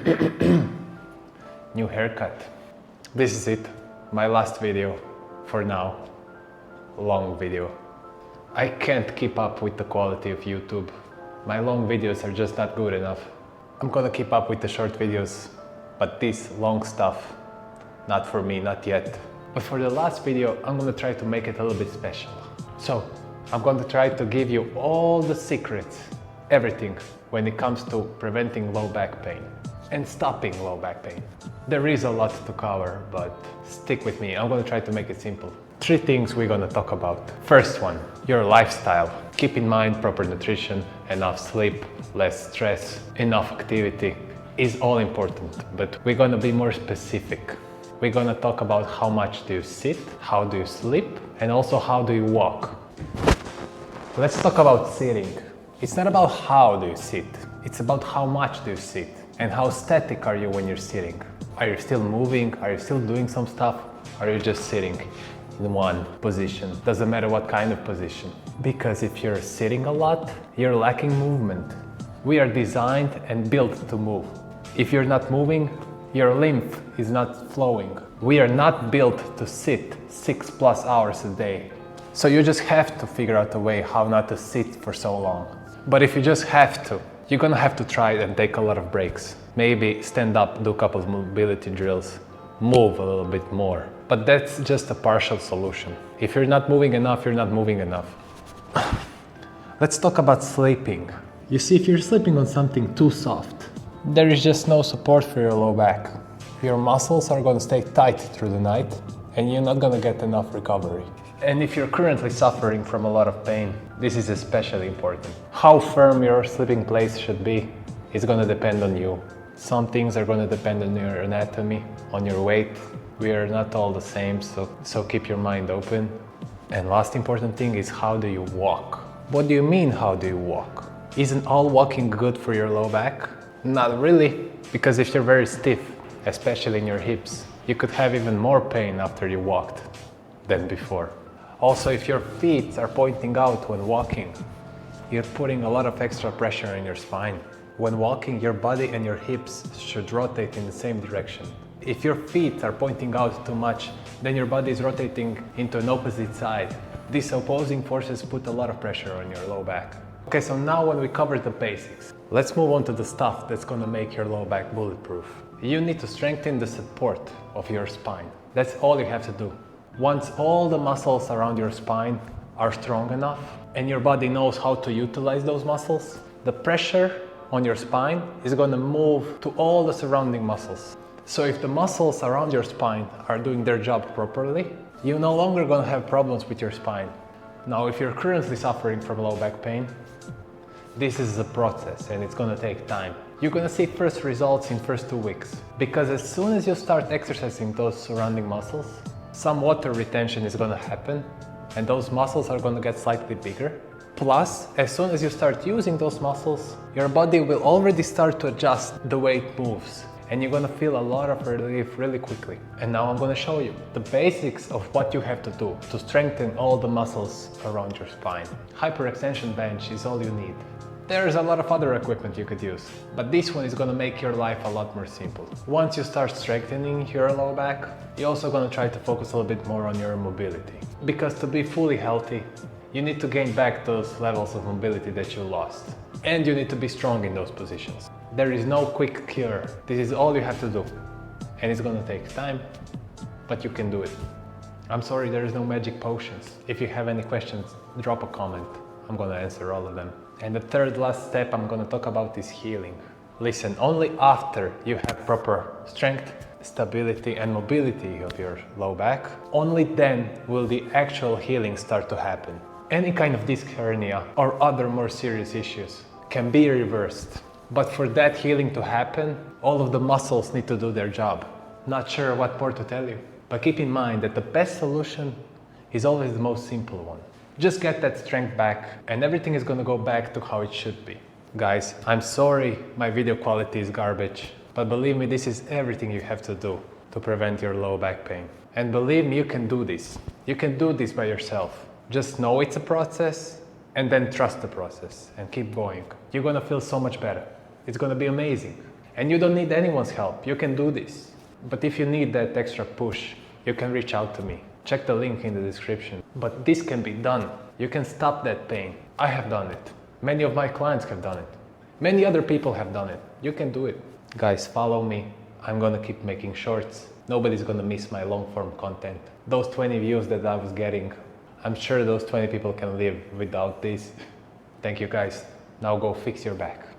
New haircut. This is it. My last video for now. Long video. I can't keep up with the quality of YouTube. My long videos are just not good enough. I'm gonna keep up with the short videos, but this long stuff, not for me, not yet. But for the last video, I'm gonna try to make it a little bit special. So, I'm going to try to give you all the secrets, everything, when it comes to preventing low back pain and stopping low back pain. There is a lot to cover, but stick with me. I'm going to try to make it simple. 3 things we're going to talk about. First one, your lifestyle. Keep in mind proper nutrition, enough sleep, less stress, enough activity is all important, but we're going to be more specific. We're going to talk about how much do you sit, how do you sleep, and also how do you walk. Let's talk about sitting. It's not about how do you sit, it's about how much do you sit and how static are you when you're sitting. Are you still moving? Are you still doing some stuff? Are you just sitting in one position? Doesn't matter what kind of position. Because if you're sitting a lot, you're lacking movement. We are designed and built to move. If you're not moving, your lymph is not flowing. We are not built to sit 6+ hours a day. So you just have to figure out a way how not to sit for so long. But if you just have to, you're gonna have to try and take a lot of breaks. Maybe stand up, do a couple of mobility drills, move a little bit more. But that's just a partial solution. If you're not moving enough, you're not moving enough. Let's talk about sleeping. You see, if you're sleeping on something too soft, there is just no support for your low back. Your muscles are gonna stay tight through the night and you're not gonna get enough recovery. And if you're currently suffering from a lot of pain, this is especially important. How firm your sleeping place should be is going to depend on you. Some things are going to depend on your anatomy, on your weight. We are not all the same, so keep your mind open. And last important thing is, how do you walk? What do you mean, how do you walk? Isn't all walking good for your low back? Not really, because if you're very stiff, especially in your hips, you could have even more pain after you walked than before. Also, if your feet are pointing out when walking, you're putting a lot of extra pressure on your spine. When walking, your body and your hips should rotate in the same direction. If your feet are pointing out too much, then your body is rotating into an opposite side. These opposing forces put a lot of pressure on your low back. Okay, so now when we covered the basics, let's move on to the stuff that's gonna make your low back bulletproof. You need to strengthen the support of your spine. That's all you have to do. Once all the muscles around your spine are strong enough and your body knows how to utilize those muscles, the pressure on your spine is going to move to all the surrounding muscles. So if the muscles around your spine are doing their job properly, you're no longer going to have problems with your spine. Now, if you're currently suffering from low back pain, this is a process and it's going to take time. You're going to see first results in first 2 weeks, because as soon as you start exercising those surrounding muscles, some water retention is going to happen and those muscles are going to get slightly bigger. Plus, as soon as you start using those muscles, your body will already start to adjust the way it moves and you're going to feel a lot of relief really quickly. And now I'm going to show you the basics of what you have to do to strengthen all the muscles around your spine. Hyperextension bench is all you need. There's a lot of other equipment you could use, but this one is going to make your life a lot more simple. Once you start strengthening your low back, you're also going to try to focus a little bit more on your mobility. Because to be fully healthy, you need to gain back those levels of mobility that you lost. And you need to be strong in those positions. There is no quick cure. This is all you have to do. And it's going to take time, but you can do it. I'm sorry, there is no magic potions. If you have any questions, drop a comment. I'm going to answer all of them. And the third last step I'm going to talk about is healing. Listen, only after you have proper strength, stability and mobility of your low back, only then will the actual healing start to happen. Any kind of disc hernia or other more serious issues can be reversed. But for that healing to happen, all of the muscles need to do their job. Not sure what more to tell you, but keep in mind that the best solution is always the most simple one. Just get that strength back and everything is going to go back to how it should be. Guys, I'm sorry my video quality is garbage, but believe me, this is everything you have to do to prevent your low back pain. And believe me, you can do this. You can do this by yourself. Just know it's a process and then trust the process and keep going. You're going to feel so much better. It's going to be amazing. And you don't need anyone's help, you can do this. But if you need that extra push, you can reach out to me. Check the link in the description. But this can be done. You can stop that pain. I have done it. Many of my clients have done it. Many other people have done it. You can do it. Guys, follow me. I'm gonna keep making shorts. Nobody's gonna miss my long form content. Those 20 views that I was getting, I'm sure those 20 people can live without this. Thank you guys. Now go fix your back.